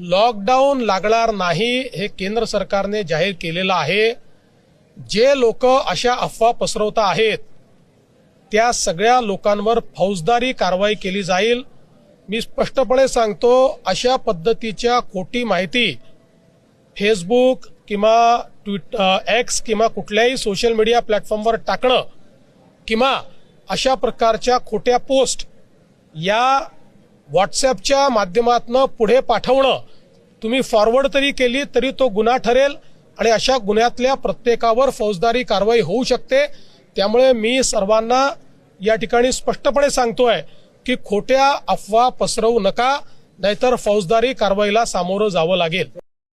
Lockdown लागणार नाही हे केंद्र सरकारने जाहीर केलेलं आहे। जे लोक अशा अफवा पसरवत आहेत त्या सगळ्या लोकांवर फौजदारी कारवाई केली जाईल। मी स्पष्टपणे सांगतो, अशा पद्धतीच्या खोटी माहिती फेसबुक किंवा एक्स किंवा कुठल्याही सोशल मीडिया प्लॅटफॉर्मवर टाकणं किंवा अशा प्रकारच्या खोट्या पोस्ट या व्हॉट्सॲपच्या माध्यमातून पुढे पाठवणं, तुम्ही फॉरवर्ड तरी केली तरी तो गुन्हा ठरेल आणि अशा गुन्ह्यातल्या प्रत्येकावर फौजदारी कारवाई होऊ शकते। त्यामुळे मी सर्वांना या ठिकाणी स्पष्टपणे सांगतोय की खोट्या अफवा पसरवू नका, नाहीतर फौजदारी कारवाईला सामोरं जावं लागेल।